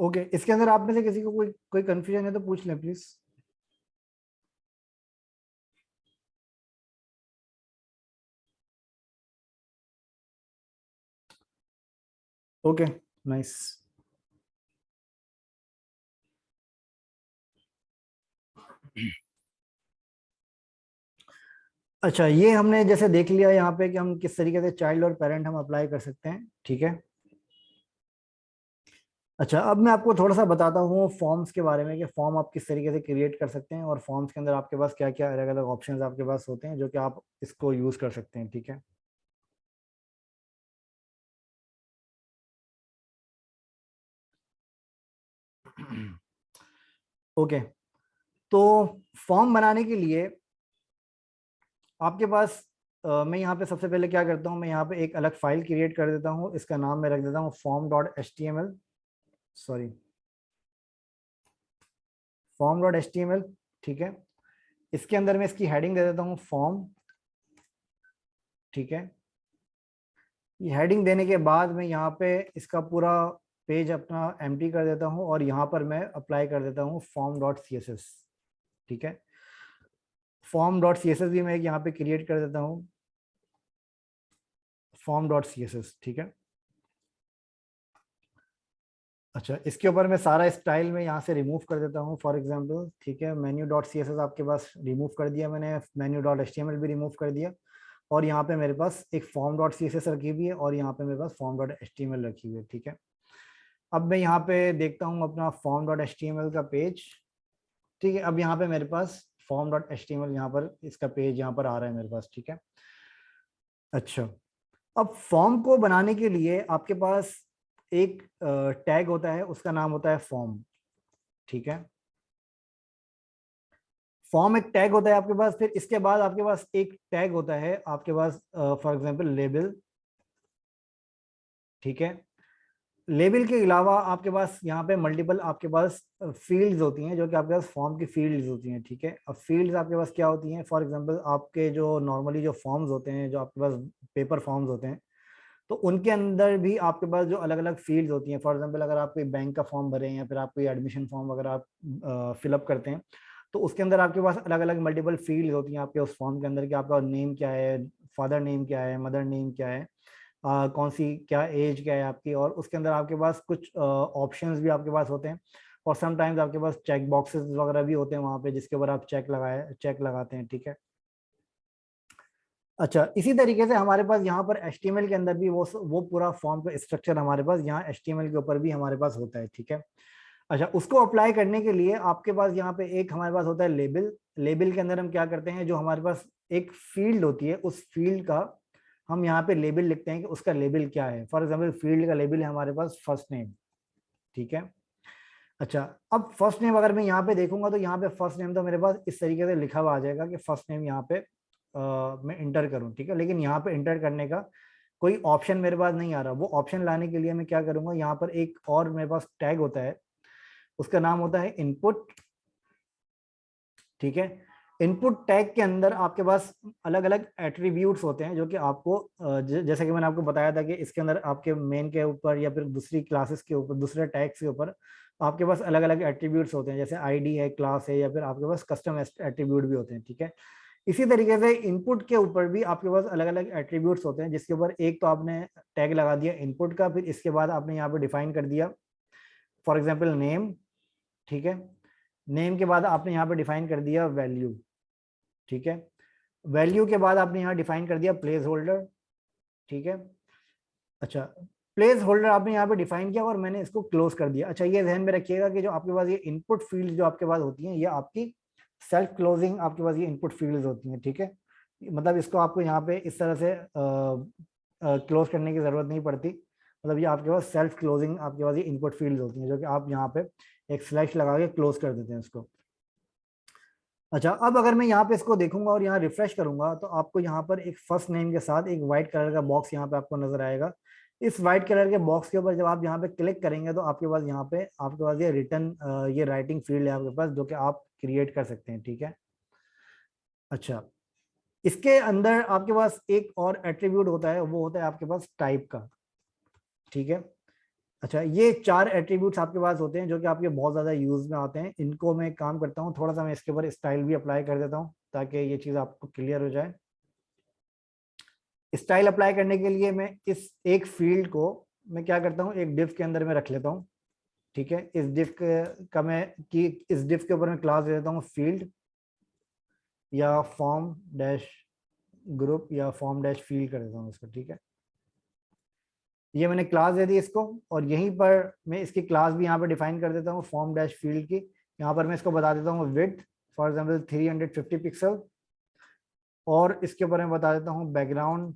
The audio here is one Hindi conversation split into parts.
ओके, इसके अंदर आप में से किसी को कोई कोई कंफ्यूजन है तो पूछ लें प्लीज। Okay, nice. अच्छा, ये हमने जैसे देख लिया यहाँ पे कि हम किस तरीके से चाइल्ड और पेरेंट हम अप्लाई कर सकते हैं, ठीक है। अच्छा, अब मैं आपको थोड़ा सा बताता हूँ फॉर्म्स के बारे में कि फॉर्म आप किस तरीके से क्रिएट कर सकते हैं और फॉर्म्स के अंदर आपके पास क्या क्या अलग अलग ऑप्शंस आपके पास होते हैं जो कि आप इसको यूज कर सकते हैं, ठीक है। ओके, तो फॉर्म बनाने के लिए आपके पास मैं यहाँ पे सबसे पहले क्या करता हूँ, मैं यहाँ पे एक अलग फाइल क्रिएट कर देता हूँ, इसका नाम मैं रख देता हूँ form.html, सॉरी, form.html, ठीक है। इसके अंदर मैं इसकी हेडिंग दे देता हूँ फॉर्म, ठीक है। ये हेडिंग देने के बाद मैं यहाँ पे इसका पूरा पेज अपना एम्प्टी कर देता हूँ और यहाँ पर मैं अप्लाई कर देता हूँ form.css, ठीक है। form.css भी मैं यहाँ पे क्रिएट कर देता हूँ, form.css, ठीक है। अच्छा, इसके ऊपर मैं सारा स्टाइल में यहाँ से रिमूव कर देता हूँ फॉर एग्जांपल, ठीक है। Menu dot C S S आपके पास रिमूव कर दिया मैंने, menu dot H T M L भी रिमूव कर दिया, और यहाँ पे मेरे पास एक form dot C S S रखी हुई है और यहाँ पे मेरे पास form dot H T M L रखी हुई है, ठीक है। अब मैं यहाँ पे देखता हूँ अपना form dot H T M L का पेज, ठीक है। अब यहाँ पे मेरे पास form dot H T M L यहाँ पर इसका पेज यहाँ पर आ रहा है मेरे पास, ठीक है। अच्छा, अब फॉर्म को बनाने के लिए आपके पास एक टैग होता है, उसका नाम होता है फॉर्म, ठीक है। फॉर्म एक टैग होता है आपके पास, फिर इसके बाद आपके पास एक टैग होता है आपके पास फॉर एग्जांपल लेबल, ठीक है। लेबल के अलावा आपके पास यहाँ पे मल्टीपल आपके पास फील्ड्स होती हैं जो कि आपके पास फॉर्म की फील्ड्स होती हैं, ठीक है। अब फील्ड्स आपके पास क्या होती हैं, फॉर एग्जांपल आपके जो नॉर्मली जो फॉर्म्स होते हैं, जो आपके पास पेपर फॉर्म्स होते हैं, तो उनके अंदर भी आपके पास जो अलग अलग फील्ड्स होती हैं, फॉर एग्जांपल अगर आप कोई बैंक का फॉर्म भरें या फिर आप कोई एडमिशन फॉर्म अगर आप फिलअप करते हैं, तो उसके अंदर आपके पास अलग अलग मल्टीपल फील्ड होती हैं आपके उस फॉर्म के अंदर कि आपका नेम क्या है, फादर नेम क्या है, मदर नेम क्या है, कौन सी क्या एज क्या है आपकी, और उसके अंदर आपके पास कुछ ऑप्शंस भी आपके पास होते हैं, और समटाइम्स आपके पास चेक बॉक्सेस वगैरह भी होते हैं वहां पे जिसके ऊपर आप चेक लगाते हैं, ठीक है। अच्छा, इसी तरीके से हमारे पास यहाँ पर HTML के अंदर भी वो पूरा फॉर्म का स्ट्रक्चर हमारे पास यहाँ HTML के ऊपर भी हमारे पास होता है, ठीक है। अच्छा, उसको अप्लाई करने के लिए आपके पास यहाँ पे एक हमारे पास होता है लेबल। लेबल के अंदर हम क्या करते हैं, जो हमारे पास एक फील्ड होती है उस फील्ड का हम यहाँ पे लेबल लिखते हैं कि उसका लेबल क्या है। फॉर एग्जाम्पल फील्ड का लेबल है हमारे पास फर्स्ट नेम, ठीक है। अच्छा, अब फर्स्ट नेम अगर मैं यहाँ पे देखूंगा तो यहाँ पे फर्स्ट नेम तो मेरे पास इस तरीके से लिखा हुआ आ जाएगा कि फर्स्ट नेम यहाँ पे मैं इंटर करूँ, ठीक है। लेकिन यहाँ पे इंटर करने का कोई ऑप्शन मेरे पास नहीं आ रहा। वो ऑप्शन लाने के लिए मैं क्या करूंगा, यहाँ पर एक और मेरे पास टैग होता है, उसका नाम होता है इनपुट, ठीक है। इनपुट टैग के अंदर आपके पास अलग अलग एट्रीब्यूट्स होते हैं जो कि आपको जैसे कि मैंने आपको बताया था कि इसके अंदर आपके मेन के ऊपर या फिर दूसरी क्लासेस के ऊपर, दूसरे टैग्स के ऊपर आपके पास अलग अलग एट्रीब्यूट्स होते हैं, जैसे आईडी है, क्लास है, या फिर आपके पास कस्टम एट्रीब्यूट भी होते हैं, ठीक है। इसी तरीके से इनपुट के ऊपर भी आपके पास अलग अलग एट्रीब्यूट्स होते हैं, जिसके ऊपर एक तो आपने टैग लगा दिया इनपुट का, फिर इसके बाद आपने यहाँ पे डिफाइन कर दिया फॉर एग्जाम्पल नेम, ठीक है। नेम के बाद आपने यहाँ पे डिफाइन कर दिया वैल्यू, ठीक है। वैल्यू के बाद आपने यहाँ डिफाइन कर दिया प्लेस होल्डर, ठीक है। अच्छा, प्लेस होल्डर आपने यहाँ पे डिफाइन किया और मैंने इसको क्लोज कर दिया। अच्छा, ये ध्यान में रखिएगा कि जो आपके पास ये इनपुट फील्ड जो आपके पास होती हैं, ये आपकी सेल्फ क्लोजिंग आपके पास ये इनपुट फील्ड होती हैं, ठीक है। मतलब इसको आपको यहाँ पे इस तरह से क्लोज करने की जरूरत नहीं पड़ती। मतलब ये आपके पास सेल्फ क्लोजिंग आपके पास ये इनपुट फील्ड होती हैं जो कि आप यहाँ पे एक स्लैश लगा के क्लोज कर देते हैं इसको। अच्छा, अब अगर मैं यहाँ पे इसको देखूंगा और यहाँ रिफ्रेश करूंगा तो आपको यहाँ पर एक फर्स्ट नेम के साथ एक व्हाइट कलर का बॉक्स यहाँ पे आपको नजर आएगा। इस व्हाइट कलर के बॉक्स के ऊपर जब आप यहाँ पे क्लिक करेंगे तो आपके पास यहाँ पे आपके पास ये रिटर्न ये राइटिंग फील्ड है आपके पास जो कि आप क्रिएट कर सकते हैं, ठीक है। अच्छा, इसके अंदर आपके पास एक और एट्रीब्यूट होता है, वो होता है आपके पास टाइप का, ठीक है। अच्छा, ये 4 एट्रीब्यूट्स आपके पास होते हैं जो कि आपके बहुत ज्यादा यूज में आते हैं। इनको मैं काम करता हूँ, थोड़ा सा मैं इसके ऊपर स्टाइल भी अप्लाई कर देता हूँ ताकि ये चीज आपको क्लियर हो जाए। स्टाइल अप्लाई करने के लिए मैं इस एक फील्ड को मैं क्या करता हूँ, एक डिफ के अंदर में रख लेता हूँ। ठीक है, इस डिफ का मैं कि इस डिफ के ऊपर मैं क्लास दे देता हूँ फील्ड या फॉर्म डैश ग्रुप या फॉर्म डैश फील्ड कर देता हूँ इसको। ठीक है, ये मैंने क्लास दे दी इसको, और यहीं पर मैं इसकी क्लास भी यहाँ पर डिफाइन कर देता हूँ फॉर्म डैश फील्ड की। यहाँ पर मैं इसको बता देता हूँ विड्थ फॉर एग्जाम्पल 350 पिक्सल, और इसके ऊपर मैं बता देता हूँ बैकग्राउंड।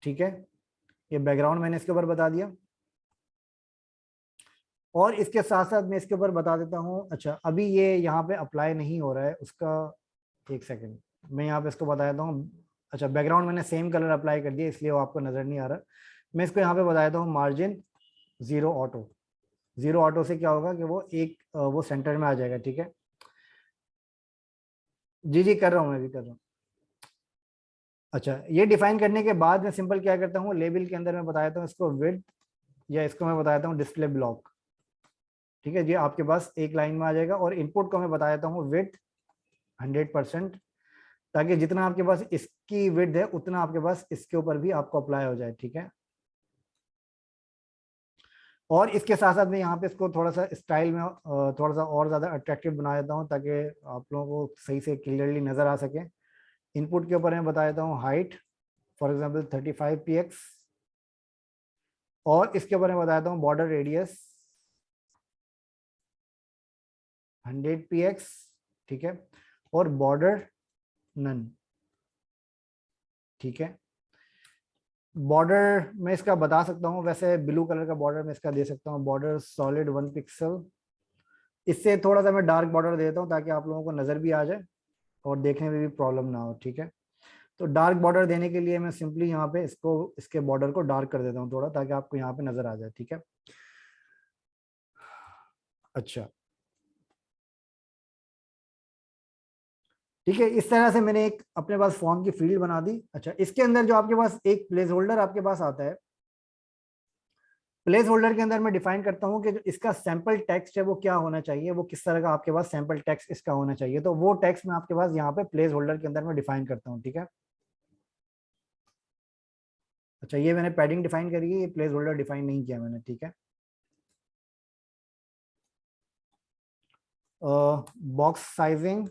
ठीक है, ये बैकग्राउंड मैंने इसके ऊपर बता दिया, और इसके साथ साथ मैं इसके ऊपर बता देता हूँ। अच्छा, अभी ये यहाँ पे अप्लाई नहीं हो रहा है उसका, एक सेकंड मैं यहाँ पे इसको बता देता हूँ। अच्छा, बैकग्राउंड मैंने सेम कलर अप्लाई कर दिया इसलिए वो आपको नजर नहीं आ रहा। मैं इसको यहाँ पे बता देता हूँ मार्जिन 0 ऑटो। 0 ऑटो से क्या होगा कि वो वो सेंटर में आ जाएगा। ठीक है, जी जी कर रहा हूँ, मैं भी कर रहा हूँ। अच्छा, ये डिफाइन करने के बाद मैं सिंपल क्या करता हूँ, लेबल के अंदर मैं बता देता हूँ इसको विड्थ, या इसको मैं बता देता हूँ डिस्प्ले ब्लॉक। ठीक है, ये आपके पास एक लाइन में आ जाएगा, और इनपुट को मैं बता देता हूँ विड्थ 100%, ताकि जितना आपके पास इसकी विड्थ है उतना आपके पास इसके ऊपर भी आपको अप्लाई हो जाए। ठीक है, और इसके साथ साथ मैं यहाँ पे इसको थोड़ा सा स्टाइल में थोड़ा सा और ज्यादा अट्रैक्टिव बना देता हूँ ताकि आप लोगों को सही से क्लियरली नजर आ सके। इनपुट के ऊपर मैं बता देता हूँ हाइट फॉर एग्जाम्पल 35 px, और इसके ऊपर मैं बताता हूँ बॉर्डर रेडियस 100 px। ठीक है, और बॉर्डर नन। ठीक है, बॉर्डर मैं इसका बता सकता हूँ, वैसे ब्लू कलर का बॉर्डर मैं इसका दे सकता हूँ, बॉर्डर सॉलिड 1 पिक्सल। इससे थोड़ा सा मैं डार्क बॉर्डर देता हूँ ताकि आप लोगों को नजर भी आ जाए और देखने में भी प्रॉब्लम ना हो। ठीक है, तो डार्क बॉर्डर देने के लिए मैं सिंपली यहाँ पे इसको इसके बॉर्डर को डार्क कर देता हूँ थोड़ा, ताकि आपको यहाँ पे नजर आ जाए। ठीक है, अच्छा ठीक है, इस तरह से मैंने एक अपने पास फॉर्म की फील्ड बना दी। अच्छा, इसके अंदर जो आपके पास एक प्लेस होल्डर आपके पास आता है, प्लेस होल्डर के अंदर मैं डिफाइन करता हूँ कि जो इसका सैंपल टेक्स्ट है वो क्या होना चाहिए, वो किस तरह का आपके पास सैंपल टेक्स्ट इसका होना चाहिए। तो वो टेक्स्ट मैं आपके पास यहाँ पे प्लेस होल्डर के अंदर मैं डिफाइन करता हूँ। ठीक है, अच्छा ये मैंने पैडिंग डिफाइन करी है, ये प्लेस होल्डर डिफाइन नहीं किया मैंने। ठीक है, बॉक्स साइजिंग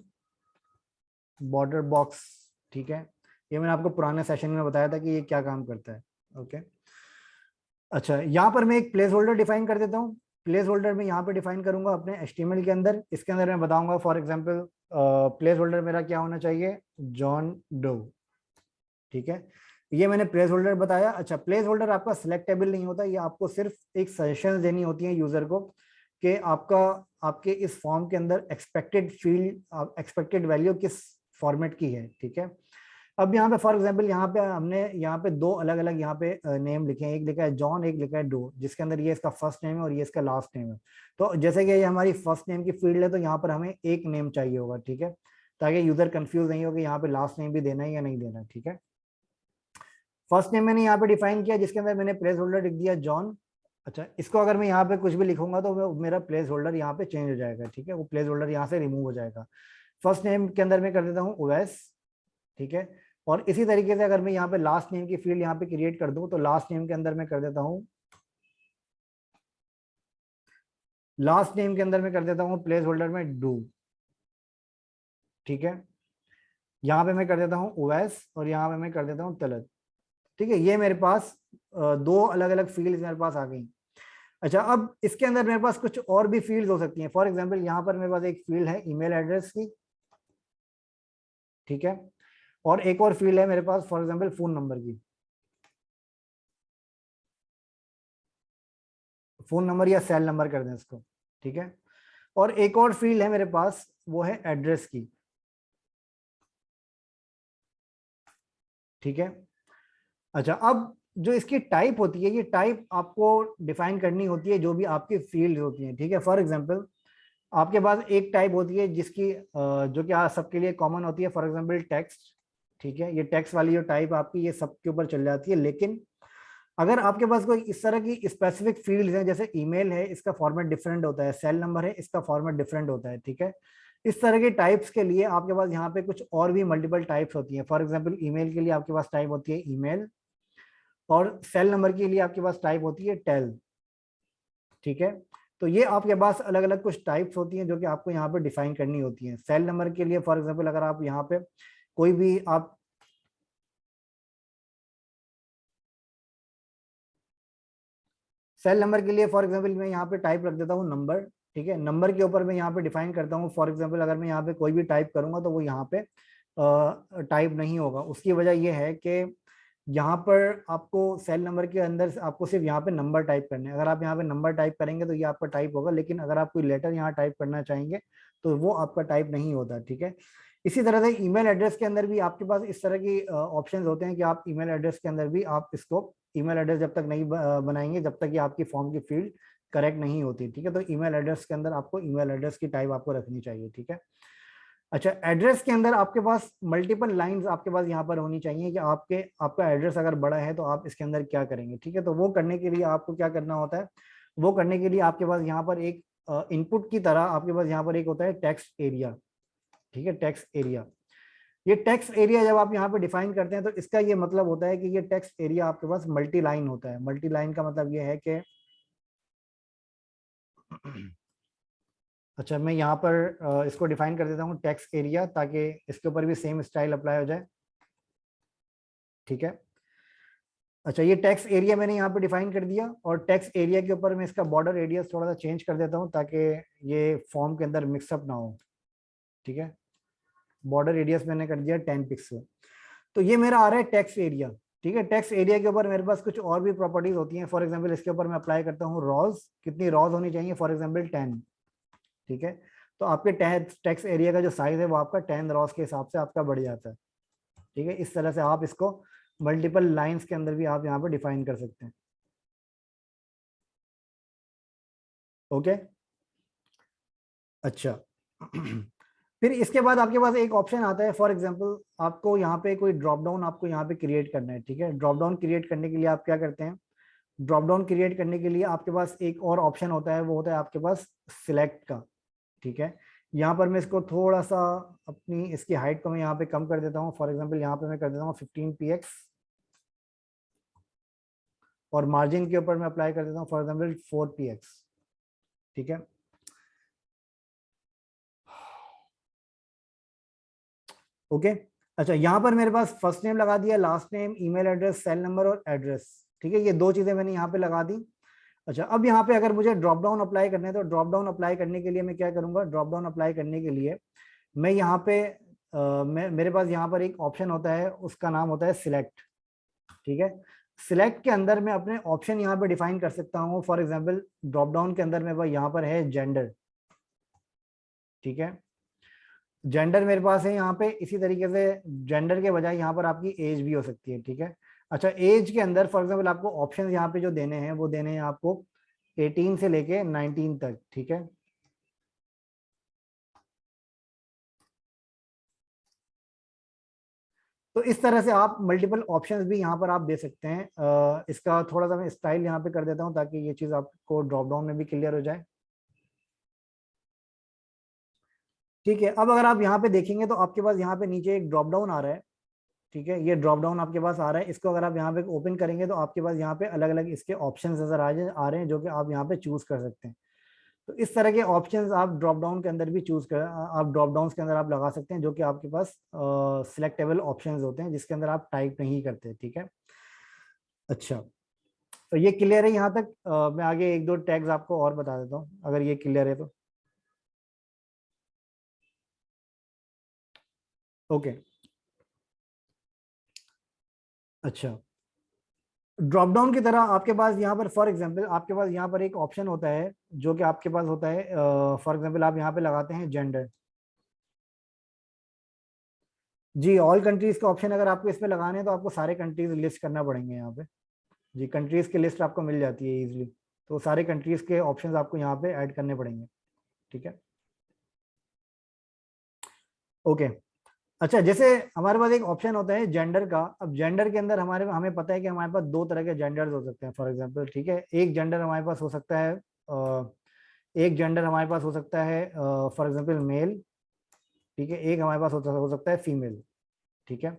बॉर्डर बॉक्स। ठीक है, ये मैंने आपको पुराने सेशन में बताया था कि ये क्या काम करता है। ओके, अच्छा यहाँ पर मैं एक प्लेस होल्डर डिफाइन कर देता हूँ। प्लेस होल्डर में यहाँ पे डिफाइन करूंगा अपने HTML के अंदर। इसके अंदर मैं बताऊंगा फॉर एग्जांपल प्लेस होल्डर मेरा क्या होना चाहिए, जॉन डो। ठीक है, ये मैंने प्लेस होल्डर बताया। अच्छा, प्लेस होल्डर आपका सिलेक्टेबल नहीं होता, ये आपको सिर्फ एक सजेशन देनी होती है यूजर को कि आपका आपके इस फॉर्म के अंदर एक्सपेक्टेड फील्ड एक्सपेक्टेड वैल्यू किस फॉर्मेट की है। ठीक है, अब यहाँ पे फॉर एग्जांपल यहाँ पे हमने यहाँ पे दो अलग अलग यहाँ पे नेम लिखे हैं, एक लिखा है जॉन, एक लिखा है डो, जिसके अंदर ये इसका फर्स्ट नेम है और ये इसका लास्ट नेम है। तो जैसे कि ये हमारी फर्स्ट नेम की फील्ड है तो यहाँ पर हमें एक नेम चाहिए होगा। ठीक है, ताकि यूजर कंफ्यूज नहीं हो कि यहाँ पे लास्ट नेम भी देना है या नहीं देना। ठीक है, फर्स्ट नेम मैंने यहाँ पे डिफाइन किया जिसके अंदर मैंने प्लेस होल्डर लिख दिया जॉन। अच्छा, इसको अगर मैं यहाँ पे कुछ भी लिखूंगा तो मेरा प्लेस होल्डर यहाँ पे चेंज हो जाएगा। ठीक है, वो प्लेस होल्डर यहाँ से रिमूव हो जाएगा। फर्स्ट नेम के अंदर मैं कर देता हूँ ओएस। ठीक है, और इसी तरीके से अगर मैं यहाँ पे लास्ट नेम की फील्ड यहाँ पे क्रिएट कर दूं तो लास्ट नेम के अंदर मैं कर देता हूँ, लास्ट नेम के अंदर मैं कर देता हूँ प्लेस होल्डर में डू। ठीक है, यहाँ पे मैं कर देता हूँ ओएस और यहाँ पे मैं कर देता हूँ तलत। ठीक है, ये मेरे पास दो अलग अलग फील्ड मेरे पास आ गई। अच्छा, अब इसके अंदर मेरे पास कुछ और भी फील्ड हो सकती हैं। फॉर एग्जाम्पल यहाँ पर मेरे पास एक फील्ड है ईमेल एड्रेस की। ठीक है, और एक और फील्ड है मेरे पास फॉर एग्जाम्पल फोन नंबर की, फोन नंबर या सेल नंबर कर दें इसको। ठीक है, और एक और फील्ड है मेरे पास, वो है एड्रेस की। ठीक है, अच्छा अब जो इसकी टाइप होती है, ये टाइप आपको डिफाइन करनी होती है जो भी आपकी फील्ड होती है। ठीक है, फॉर एग्जांपल आपके पास एक टाइप होती है जिसकी जो कि सबके लिए कॉमन होती है, फॉर एग्जांपल टेक्स्ट। ठीक है, ये टेक्स्ट वाली जो टाइप आपकी ये सबके ऊपर चल जाती है, लेकिन अगर आपके पास कोई इस तरह की स्पेसिफिक फील्ड्स हैं, जैसे ईमेल है, इसका फॉर्मेट डिफरेंट होता है, सेल नंबर है, इसका फॉर्मेट डिफरेंट होता है, ठीक है। इस तरह के टाइप्स के लिए आपके पास यहाँ पे कुछ और भी मल्टीपल टाइप्स होती हैं। फॉर एग्जांपल ईमेल के लिए आपके पास टाइप होती है ईमेल, और सेल नंबर के लिए आपके पास टाइप होती है टेल, ठीक है। तो ये आपके पास अलग अलग कुछ टाइप्स होती हैं जो कि आपको यहाँ पे डिफाइन करनी होती हैं। सेल नंबर के लिए फॉर एग्जांपल अगर आप यहाँ पे कोई भी आप सेल नंबर के लिए फॉर एग्जांपल मैं यहाँ पे टाइप रख देता हूँ नंबर, ठीक है। नंबर के ऊपर मैं यहाँ पे डिफाइन करता हूँ, फॉर एग्जांपल अगर मैं यहाँ पे कोई भी टाइप करूंगा तो वो यहाँ पे टाइप नहीं होगा। उसकी वजह ये है कि यहाँ पर आपको सेल नंबर के अंदर आपको सिर्फ यहाँ पे नंबर टाइप करने हैं। अगर आप यहाँ पे नंबर टाइप करेंगे तो ये आपका टाइप होगा, लेकिन अगर आप कोई लेटर यहाँ टाइप करना चाहेंगे तो वो आपका टाइप नहीं होता, ठीक है। इसी तरह से ईमेल एड्रेस के अंदर भी आपके पास इस तरह की ऑप्शंस होते हैं कि आप ईमेल एड्रेस के अंदर भी आप इसको ईमेल एड्रेस जब तक नहीं बनाएंगे जब तक कि आपकी फॉर्म की फील्ड करेक्ट नहीं होती, ठीक है। तो ईमेल एड्रेस के अंदर आपको ईमेल एड्रेस की टाइप आपको रखनी चाहिए, ठीक है। अच्छा, एड्रेस के अंदर आपके पास मल्टीपल लाइंस आपके पास यहाँ पर होनी चाहिए कि आपका एड्रेस अगर बड़ा है तो आप इसके अंदर क्या करेंगे, ठीक है। तो वो करने के लिए आपको क्या करना होता है, वो करने के लिए आपके पास यहाँ पर एक इनपुट की तरह आपके पास यहाँ पर एक होता है टेक्स्ट एरिया, ठीक है। टेक्स्ट एरिया, ये टेक्स्ट एरिया जब आप यहाँ पे डिफाइन करते हैं तो इसका ये मतलब होता है कि ये टेक्स्ट एरिया आपके पास मल्टी लाइन होता है। मल्टी लाइन का मतलब ये है कि अच्छा, मैं यहाँ पर इसको डिफाइन कर देता हूँ टेक्स्ट एरिया, ताकि इसके ऊपर भी सेम स्टाइल अप्लाई हो जाए, ठीक है। अच्छा, ये टेक्स्ट एरिया मैंने यहाँ पे डिफाइन कर दिया, और टेक्स्ट एरिया के ऊपर मैं इसका बॉर्डर रेडियस थोड़ा सा चेंज कर देता हूँ ताकि ये फॉर्म के अंदर मिक्सअप ना हो, ठीक है। बॉर्डर रेडियस मैंने कर दिया 10 पिक्सल। तो ये मेरा आ रहा है टेक्स्ट एरिया, ठीक है। टेक्स्ट एरिया के ऊपर मेरे पास कुछ और भी प्रॉपर्टीज होती हैं। फॉर एग्जांपल इसके ऊपर मैं अप्लाई करता हूँ रॉज, कितनी रॉज होनी चाहिए, फॉर एग्जांपल 10, ठीक है। तो आपके टेक्स्ट एरिया का जो साइज है वो आपका 10 रॉज के हिसाब से आपका बढ़ जाता है, ठीक है। इस तरह से आप इसको मल्टीपल लाइंस के अंदर भी आप यहाँ पे डिफाइन कर सकते हैं, ओके। अच्छा फिर इसके बाद आपके पास एक ऑप्शन आता है, फॉर एग्जांपल आपको यहाँ पे कोई ड्रॉप डाउन आपको यहाँ पे क्रिएट करना है, ठीक है। ड्रॉप डाउन क्रिएट करने के लिए आप क्या करते हैं, ड्रॉप डाउन क्रिएट करने के लिए आपके पास एक और ऑप्शन होता है, वो होता है आपके पास सिलेक्ट का, ठीक है। यहाँ पर मैं इसको थोड़ा सा अपनी इसकी हाइट को मैं यहाँ पे कम कर देता हूँ। फॉर एग्जांपल यहाँ पे मैं कर देता हूँ 15 px, और मार्जिन के ऊपर मैं अप्लाई कर देता हूँ फॉर एग्जांपल 4 px, ठीक है। ओके। अच्छा, यहाँ पर मेरे पास फर्स्ट नेम लगा दिया, last name, email address, cell number और एड्रेस, ठीक है। ये दो चीजें मैंने यहाँ पे लगा दी। अच्छा, अब यहाँ पे अगर मुझे ड्रॉप डाउन अप्लाई करना है तो ड्रॉप डाउन अप्लाई करने के लिए मैं क्या करूंगा, ड्रॉप डाउन अप्लाई करने के लिए मैं यहाँ पे मेरे पास यहाँ पर एक ऑप्शन होता है, उसका नाम होता है सिलेक्ट, ठीक है। सिलेक्ट के अंदर मैं अपने ऑप्शन यहाँ पे डिफाइन कर सकता हूँ। फॉर एग्जाम्पल ड्रॉप डाउन के अंदर मेरे पास यहाँ पर है जेंडर, ठीक है। जेंडर मेरे पास है यहाँ पे, इसी तरीके से जेंडर के बजाय यहाँ पर आपकी एज भी हो सकती है, ठीक है। अच्छा, एज के अंदर फॉर एग्जाम्पल आपको ऑप्शन यहाँ पे जो देने हैं वो देने हैं आपको 18 से लेके 19 तक, ठीक है। तो इस तरह से आप मल्टीपल ऑप्शंस भी यहाँ पर आप दे सकते हैं। इसका थोड़ा सा मैं स्टाइल यहाँ पे कर देता हूँ ताकि ये चीज आपको ड्रॉप डाउन में भी क्लियर हो जाए, ठीक है। अब अगर आप यहाँ पे देखेंगे तो आपके पास यहाँ पे नीचे एक ड्रॉप डाउन आ रहा है, ठीक है। ये ड्रॉप डाउन आपके पास आ रहा है, इसको अगर आप यहाँ पे ओपन करेंगे तो आपके पास यहाँ पे अलग अलग इसके ऑप्शन नजर आ रहे हैं जो कि आप यहाँ पे चूज कर सकते हैं। तो इस तरह के ऑप्शंस आप ड्रॉप डाउन के अंदर भी चूज कर आप ड्रॉप डाउन के अंदर आप लगा सकते हैं, जो कि आपके पास सिलेक्टेबल ऑप्शंस होते हैं जिसके अंदर आप टाइप नहीं करते, ठीक है। अच्छा, तो ये क्लियर है यहाँ तक। मैं आगे एक दो टैग्स आपको और बता देता हूँ अगर ये क्लियर है तो, ओके। अच्छा, ड्रॉप डाउन की तरह आपके पास यहाँ पर फॉर एग्जांपल आपके पास यहाँ पर एक ऑप्शन होता है जो कि आपके पास होता है, फॉर एग्जांपल आप यहाँ पे लगाते हैं जेंडर, जी। ऑल कंट्रीज का ऑप्शन अगर आपको इसमें लगाने हैं तो आपको सारे कंट्रीज लिस्ट करना पड़ेंगे यहाँ पे, जी। कंट्रीज की लिस्ट आपको मिल जाती है इजीली, तो सारे कंट्रीज के ऑप्शंस आपको यहाँ पे ऐड करने पड़ेंगे, ठीक है, ओके। अच्छा, जैसे हमारे पास एक ऑप्शन होता है जेंडर का। अब जेंडर के अंदर हमें पता है कि हमारे पास दो तरह के जेंडर्स हो सकते हैं फॉर एग्जांपल, ठीक है। एक जेंडर हमारे पास हो सकता है एक जेंडर हमारे पास हो सकता है फॉर एग्जांपल मेल, ठीक है। एक हमारे पास हो सकता है फीमेल, ठीक है।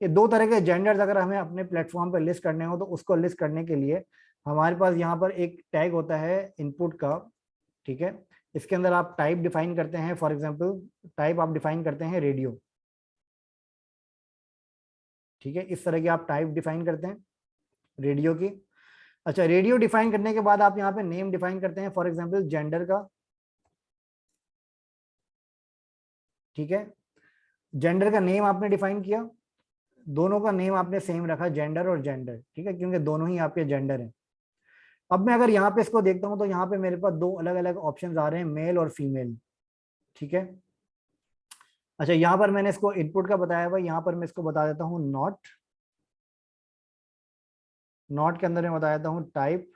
ये दो तरह के जेंडर्स अगर हमें अपने प्लेटफॉर्म पर लिस्ट करने हो तो उसको लिस्ट करने के लिए हमारे पास यहाँ पर एक टैग होता है इनपुट का, ठीक है। इसके अंदर आप टाइप डिफाइन करते हैं, फॉर एग्जांपल टाइप आप डिफाइन करते हैं रेडियो, ठीक है। इस तरह की आप टाइप डिफाइन करते हैं रेडियो की। अच्छा, रेडियो डिफाइन करने के बाद आप यहाँ पे नेम डिफाइन करते हैं फॉर एग्जांपल जेंडर का, ठीक है। जेंडर का नेम आपने डिफाइन किया, दोनों का नेम आपने सेम रखा, जेंडर और जेंडर, ठीक है, क्योंकि दोनों ही आपके जेंडर हैं। अब मैं अगर यहाँ पे इसको देखता हूँ तो यहाँ पे मेरे पास दो अलग अलग ऑप्शंस आ रहे हैं, मेल और फीमेल, ठीक है। अच्छा, यहाँ पर मैंने इसको इनपुट का बताया हुआ, यहाँ पर मैं इसको बता देता हूँ नॉट, नॉट के अंदर मैं बता देता हूँ टाइप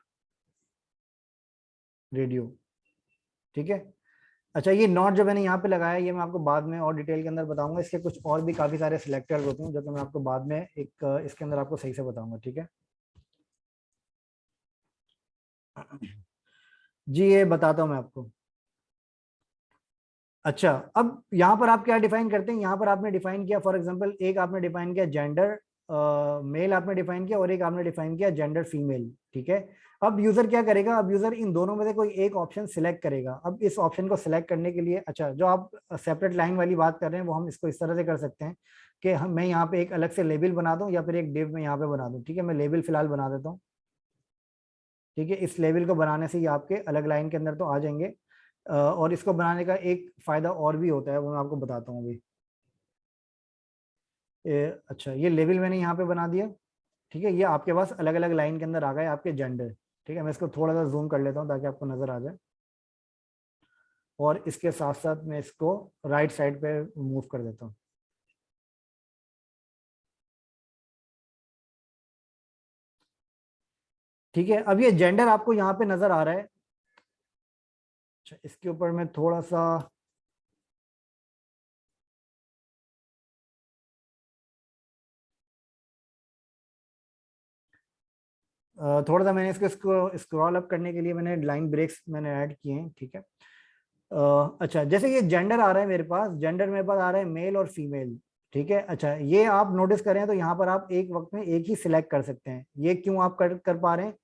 रेडियो, ठीक है। अच्छा, ये नॉट जो मैंने यहाँ पे लगाया ये मैं आपको बाद में और डिटेल के अंदर बताऊंगा। इसके कुछ और भी काफी सारे सिलेक्टर्स होते हैं जो कि मैं आपको बाद में एक इसके अंदर आपको सही से बताऊंगा, ठीक है। जी, ये बताता हूँ मैं आपको। अच्छा, अब यहाँ पर आप क्या डिफाइन करते हैं, यहाँ पर आपने डिफाइन किया फॉर एग्जांपल, एक आपने डिफाइन किया जेंडर मेल आपने डिफाइन किया और एक आपने डिफाइन किया जेंडर फीमेल, ठीक है। अब यूजर क्या करेगा, अब यूजर इन दोनों में से कोई एक ऑप्शन सिलेक्ट करेगा। अब इस ऑप्शन को सिलेक्ट करने के लिए, अच्छा जो आप सेपरेट लाइन वाली बात कर रहे हैं वो हम इसको इस तरह से कर सकते हैं कि मैं यहाँ पे एक अलग से लेबल बना दूं या फिर एक डिव में यहाँ पे बना दूं, ठीक है। मैं लेबल फिलहाल बना देता हूँ, ठीक है। इस लेवल को बनाने से ये आपके अलग लाइन के अंदर तो आ जाएंगे। और इसको बनाने का एक फायदा और भी होता है, वो मैं आपको बताता हूँ अभी। अच्छा, ये लेवल मैंने यहाँ पे बना दिया, ठीक है। ये आपके पास अलग अलग लाइन के अंदर आ गए आपके जेंडर, ठीक है। मैं इसको थोड़ा सा जूम कर लेता हूँ ताकि आपको नजर आ जाए, और इसके साथ साथ मैं इसको राइट साइड पे मूव कर देता हूँ। ठीक है, अब ये जेंडर आपको यहाँ पे नजर आ रहा है। अच्छा, इसके ऊपर मैं थोड़ा सा थोड़ा सा मैंने इसको स्क्रॉल अप करने के लिए मैंने लाइन ब्रेक्स मैंने ऐड किए हैं, ठीक है। अच्छा, जैसे ये जेंडर आ रहा है मेरे पास, जेंडर मेरे पास आ रहा है मेल और फीमेल, ठीक है। अच्छा, ये आप नोटिस करें तो यहाँ पर आप एक वक्त में एक ही सिलेक्ट कर सकते हैं। ये क्यों आप कर पा रहे हैं,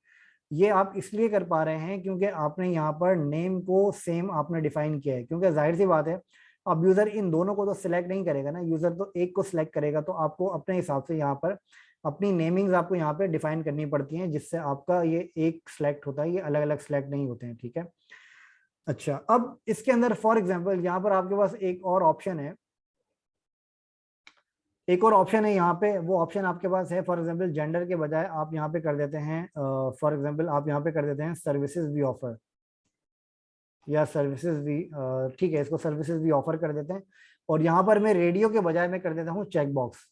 ये आप इसलिए कर पा रहे हैं क्योंकि आपने यहाँ पर नेम को सेम आपने डिफाइन किया है, क्योंकि जाहिर सी बात है अब यूजर इन दोनों को तो सिलेक्ट नहीं करेगा ना, यूजर तो एक को सिलेक्ट करेगा। तो आपको अपने हिसाब से यहाँ पर अपनी नेमिंग्स आपको यहाँ पे डिफाइन करनी पड़ती हैं, जिससे आपका ये एक सिलेक्ट होता है, ये अलग अलग सिलेक्ट नहीं होते हैं, ठीक है। अच्छा, अब इसके अंदर फॉर एग्जांपल यहाँ पर आपके पास एक और ऑप्शन है, एक और ऑप्शन है यहाँ पे। वो ऑप्शन आपके पास है फॉर एग्जांपल जेंडर के बजाय आप यहाँ पे कर देते हैं, फॉर एग्जांपल आप यहाँ पे कर देते हैं सर्विसेज भी ऑफर, या सर्विसेज भी, ठीक है, इसको सर्विसेज भी ऑफर कर देते हैं। और यहाँ पर मैं रेडियो के बजाय मैं कर देता हूँ चेक बॉक्स।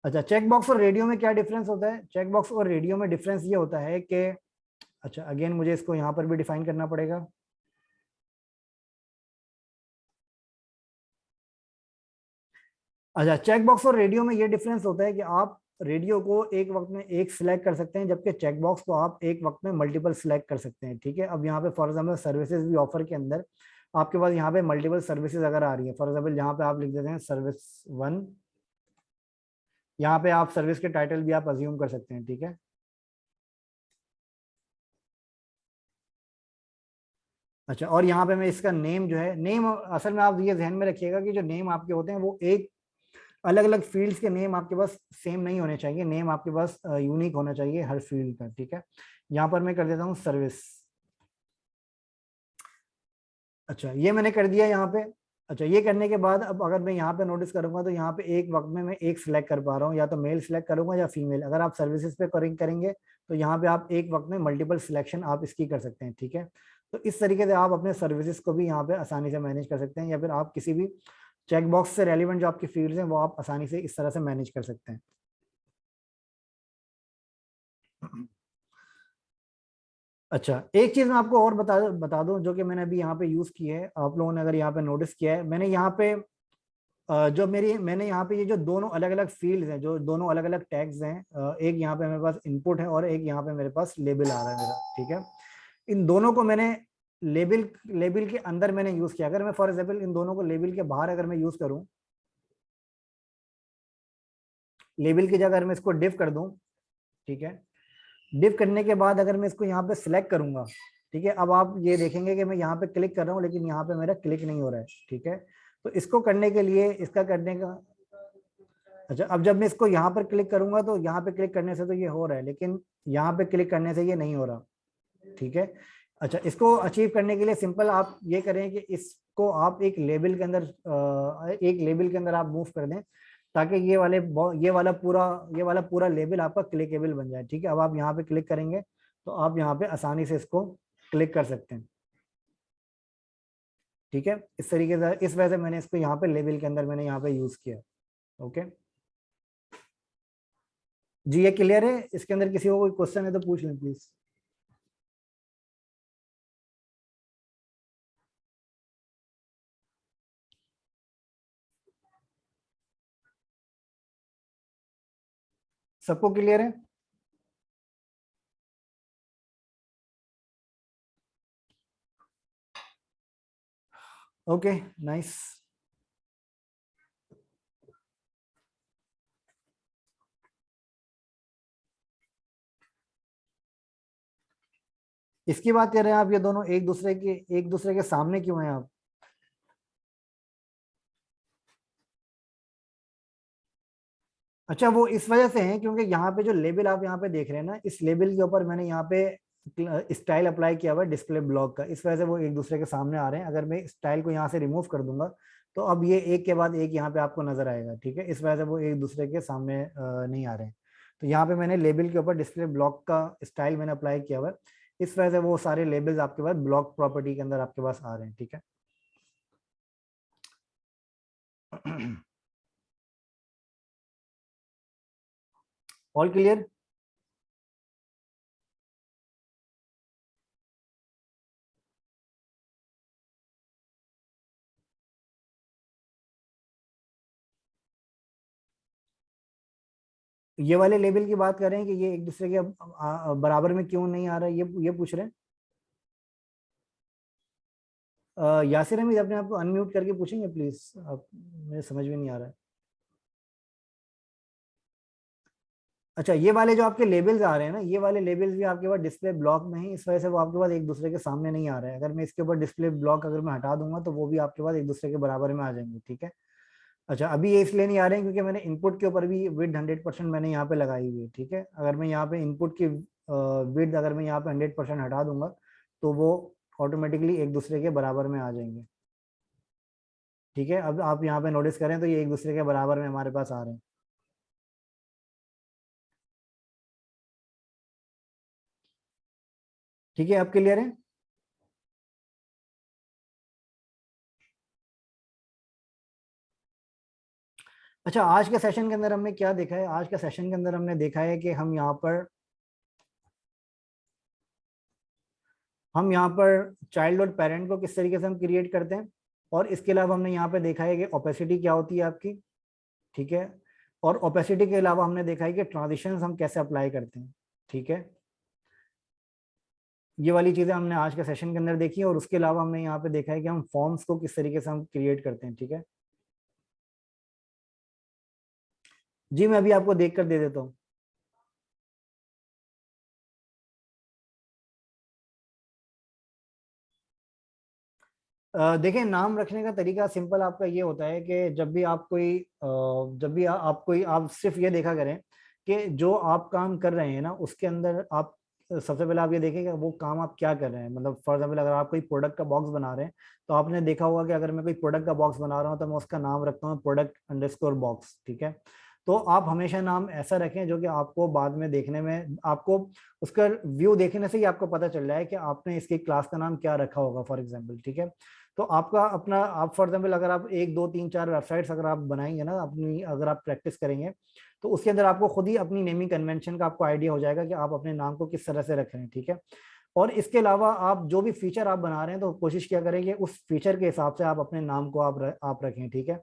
अच्छा, चेक बॉक्स और रेडियो में क्या डिफरेंस होता है, चेक बॉक्स और रेडियो में डिफरेंस ये होता है कि, अच्छा अगेन मुझे इसको यहाँ पर भी डिफाइन करना पड़ेगा। अच्छा, चेक बॉक्स और रेडियो में ये डिफरेंस होता है कि आप रेडियो को एक वक्त में एक सिलेक्ट कर सकते हैं, जबकि चेक बॉक्स को आप एक वक्त में मल्टीपल सिलेक्ट कर सकते हैं, ठीक है। अब यहाँ पे फॉर एग्जांपल सर्विसेज भी ऑफर के अंदर आपके पास यहाँ पे मल्टीपल सर्विसेज अगर आ रही है, फॉर एग्जांपल यहाँ पे आप लिख देते हैं सर्विस वन, यहाँ पे आप सर्विस के टाइटल भी आप अज्यूम कर सकते हैं, ठीक है। अच्छा, और यहाँ पे मैं इसका नेम जो है, नेम असल में आप ये ध्यान में रखिएगा कि जो नेम आपके होते हैं वो एक अलग अलग फील्ड्स के नेम आपके पास सेम नहीं होने चाहिए, नेम आपके पास यूनिक होना चाहिए हर फील्ड का, ठीक है। यहाँ पर मैं कर देता हूँ सर्विस। अच्छा, ये मैंने कर दिया यहाँ पे। अच्छा, ये करने के बाद अब अगर मैं यहाँ पे नोटिस करूंगा तो यहाँ पे एक वक्त में मैं एक सिलेक्ट कर पा रहा हूँ, या तो मेल सिलेक्ट करूंगा या फीमेल। अगर आप सर्विसेज पे करेंगे तो यहाँ पे आप एक वक्त में मल्टीपल सिलेक्शन आप इसकी कर सकते हैं, ठीक है। तो इस तरीके से आप अपने सर्विसेज को भी यहाँ पे आसानी से मैनेज कर सकते हैं, या फिर आप किसी भी चेक बॉक्स से रेलिवेंट जो आपकी फील्ड्स हैं वो आप आसानी से इस तरह से मैनेज कर सकते हैं। अच्छा, एक चीज मैं आपको और बता दूं जो कि मैंने अभी यहाँ पे यूज की है, आप लोगों ने अगर यहाँ पे नोटिस किया है, मैंने यहाँ पे जो मैंने यहाँ पे ये जो दोनों अलग अलग फील्ड्स हैं, जो दोनों अलग अलग टैग्स हैं, एक यहाँ पे मेरे पास इनपुट है और एक यहाँ पे मेरे पास लेबल आ रहा है मेरा, ठीक है। इन दोनों को मैंने लेबल लेबल के अंदर मैंने यूज किया। अगर मैं फॉर एग्जाम्पल इन दोनों को लेबल के बाहर अगर मैं यूज करूं, लेबल की जगह अगर मैं इसको डिव कर दूं, ठीक है, डिव करने के बाद अगर मैं इसको यहाँ पे सिलेक्ट करूंगा, ठीक है, अब आप ये देखेंगे कि मैं यहाँ पे क्लिक कर रहा हूँ लेकिन यहाँ पे मेरा क्लिक नहीं हो रहा है, ठीक है। तो इसको करने के लिए इसका करने का, अच्छा, अब जब मैं इसको यहाँ पर क्लिक करूंगा तो यहाँ पे क्लिक करने से तो ये हो रहा है, लेकिन यहाँ पे क्लिक करने से ये नहीं हो रहा, ठीक है। अच्छा, इसको अचीव करने के लिए सिंपल आप ये करें कि इसको आप एक लेबल के अंदर आप मूव कर दें, ताकि ये वाला पूरा लेबल आपका क्लिकेबल बन जाए, ठीक है। अब आप यहाँ पे क्लिक करेंगे तो आप यहाँ पे आसानी से इसको क्लिक कर सकते हैं, ठीक है। इस तरीके से, इस वजह से मैंने इसको यहाँ पे लेबल के अंदर मैंने यहाँ पे यूज किया। ओके जी, ये क्लियर है? इसके अंदर किसी को कोई क्वेश्चन है तो पूछ लें प्लीज। सबको क्लियर है? Okay, nice. इसकी बात कर रहे हैं आप, ये दोनों एक दूसरे के सामने क्यों हैं आप? अच्छा, वो इस वजह से हैं क्योंकि यहाँ पे जो लेबल आप यहाँ पे देख रहे हैं ना, इस लेबल के ऊपर मैंने यहाँ पे स्टाइल अप्लाई किया हुआ है डिस्प्ले ब्लॉक का, इस वजह से वो एक दूसरे के सामने आ रहे हैं। अगर मैं स्टाइल को यहाँ से रिमूव कर दूंगा तो अब ये एक के बाद एक यहाँ पे आपको नजर आएगा, ठीक है। इस वजह से वो एक दूसरे के सामने नहीं आ रहे हैं। तो यहाँ पे मैंने लेबल के ऊपर डिस्प्ले ब्लॉक का स्टाइल मैंने अप्लाई किया हुआ है, इस वजह से वो सारे लेबल्स आपके पास ब्लॉक प्रॉपर्टी के अंदर आपके पास आ रहे हैं, ठीक है। All clear? ये वाले लेबल की बात कर रहे हैं कि ये एक दूसरे के बराबर में क्यों नहीं आ रहा है, ये पूछ रहे हैं। यासिर अहमद, अपने आप को अनम्यूट करके पूछेंगे प्लीज आप, मुझे समझ में नहीं आ रहा है। अच्छा, ये वाले जो आपके लेबल्स आ रहे हैं ना, ये वाले लेबल्स भी आपके पास डिस्प्ले ब्लॉक में ही, इस वजह से वो आपके पास एक दूसरे के सामने नहीं आ रहे हैं। अगर मैं इसके ऊपर डिस्प्ले ब्लॉक अगर मैं हटा दूंगा तो वो भी आपके पास एक दूसरे के बराबर में आ जाएंगे, ठीक है। अच्छा, अभी ये इसलिए नहीं आ रहे हैं क्योंकि मैंने इनपुट के ऊपर भी विड्थ 100% मैंने यहाँ पे लगाई हुई है, ठीक है। अगर मैं यहाँ पे इनपुट की विड्थ अगर मैं यहाँ पे 100% हटा दूंगा तो वो ऑटोमेटिकली एक दूसरे के बराबर में आ जाएंगे, ठीक है। अब आप यहाँ पे नोटिस करें तो ये एक दूसरे के बराबर में हमारे पास आ रहे हैं, ठीक है। अब क्लियर है? अच्छा, आज के सेशन के अंदर हमने क्या देखा है? आज के सेशन के अंदर हमने देखा है कि हम यहाँ पर चाइल्ड और पेरेंट को किस तरीके से हम क्रिएट करते हैं, और इसके अलावा हमने यहाँ पे देखा है कि ओपेसिटी क्या होती है आपकी, ठीक है। और ओपेसिटी के अलावा हमने देखा है कि ट्रांजिशंस हम कैसे अप्लाई करते हैं, ठीक है। ये वाली चीजें हमने आज के सेशन के अंदर देखी है, और उसके अलावा हमने यहाँ पे देखा है कि हम फॉर्म्स को किस तरीके से हम क्रिएट करते हैं, ठीक है। जी, मैं अभी आपको देख कर दे देता हूँ। देखिए, नाम रखने का तरीका सिंपल आपका ये होता है कि आप सिर्फ ये देखा करें कि जो आप काम कर रहे हैं ना उसके अंदर आप सबसे पहले आप ये देखें कि वो काम आप क्या कर रहे हैं। मतलब फॉर एग्जाम्पल, अगर आप कोई प्रोडक्ट का बॉक्स बना रहे हैं तो आपने देखा होगा कि अगर मैं कोई प्रोडक्ट का बॉक्स बना रहा हूँ तो मैं उसका नाम रखता हूँ प्रोडक्ट अंडरस्कोर बॉक्स, ठीक है। तो आप हमेशा नाम ऐसा रखें जो कि आपको बाद में देखने में, आपको उसका व्यू देखने से ही आपको पता चल रहा है कि आपने इसकी क्लास का नाम क्या रखा होगा, फॉर एग्जाम्पल, ठीक है। तो आपका अपना, आप फॉर एग्जाम्पल अगर आप 1 2 3 4 वेबसाइट्स अगर आप बनाएंगे ना अपनी, अगर आप प्रैक्टिस करेंगे तो उसके अंदर आपको खुद ही अपनी नेमिंग कन्वेंशन का आपको आइडिया हो जाएगा कि आप अपने नाम को किस तरह से रख रहे हैं, ठीक है। और इसके अलावा आप जो भी फीचर आप बना रहे हैं तो कोशिश किया करें कि उस फीचर के हिसाब से आप अपने नाम को आप रखें, ठीक है।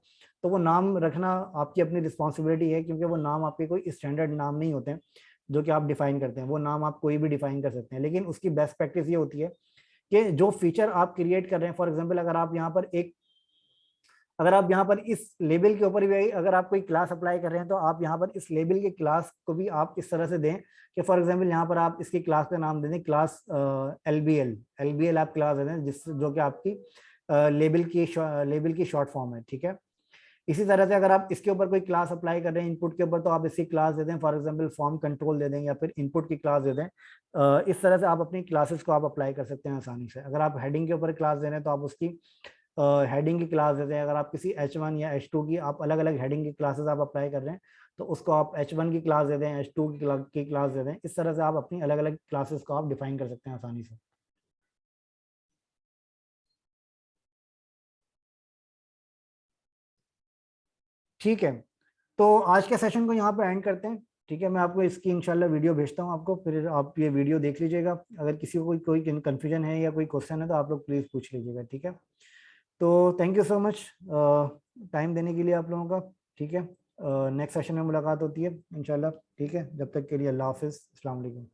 तो वो नाम रखना आपकी अपनी रिस्पॉन्सिबिलिटी है, क्योंकि वो नाम आपके कोई स्टैंडर्ड नाम नहीं होते हैं जो कि आप डिफाइन करते हैं। वो नाम आप कोई भी डिफाइन कर सकते हैं, लेकिन उसकी बेस्ट प्रैक्टिस ये होती है कि जो फीचर आप क्रिएट कर रहे हैं, फॉर एग्जाम्पल अगर आप यहाँ पर इस लेबल के ऊपर भी अगर आप कोई क्लास अप्लाई कर रहे हैं, तो आप यहाँ पर इस लेबल के क्लास को भी आप इस तरह से दें कि फॉर एग्जांपल यहाँ पर आप इसकी क्लास का नाम दे दें क्लास एलबीएल आप क्लास दे दें, जिस जो कि आपकी लेबल की शॉर्ट फॉर्म है, ठीक है। इसी तरह से अगर आप इसके ऊपर कोई क्लास अप्लाई कर रहे हैं इनपुट के ऊपर, तो आप इसकी क्लास दे दें, फॉर एग्जांपल फॉर्म कंट्रोल दे दें या फिर इनपुट की क्लास दे दें। इस तरह से आप अपनी क्लासेस को आप अप्लाई कर सकते हैं आसानी से। अगर आप हेडिंग के ऊपर क्लास दे रहे हैं तो आप उसकी हेडिंग की क्लास देते हैं। अगर आप किसी H1 या H2 की आप अलग अलग हेडिंग की क्लासेस आप अप्लाई कर रहे हैं, तो उसको आप H1 की क्लास दे दें, H2 की क्लास दे दें। इस तरह से आप अपनी अलग अलग क्लासेस को आप डिफाइन कर सकते हैं आसानी से। ठीक है, तो आज के सेशन को यहाँ पे एंड करते हैं। ठीक है, मैं आपको इसकी इंशाल्लाह वीडियो भेजता हूँ आपको, फिर आप ये वीडियो देख लीजिएगा। अगर किसी को कोई कंफ्यूजन है या कोई क्वेश्चन है तो आप लोग प्लीज़ पूछ लीजिएगा, ठीक है। तो thank you so much time देने के लिए आप लोगों का। ठीक है, नेक्स्ट सेशन में मुलाकात होती है इंशाल्लाह। ठीक है, जब तक के लिए अल्लाह हाफिज़, अस्सलाम वालेकुम।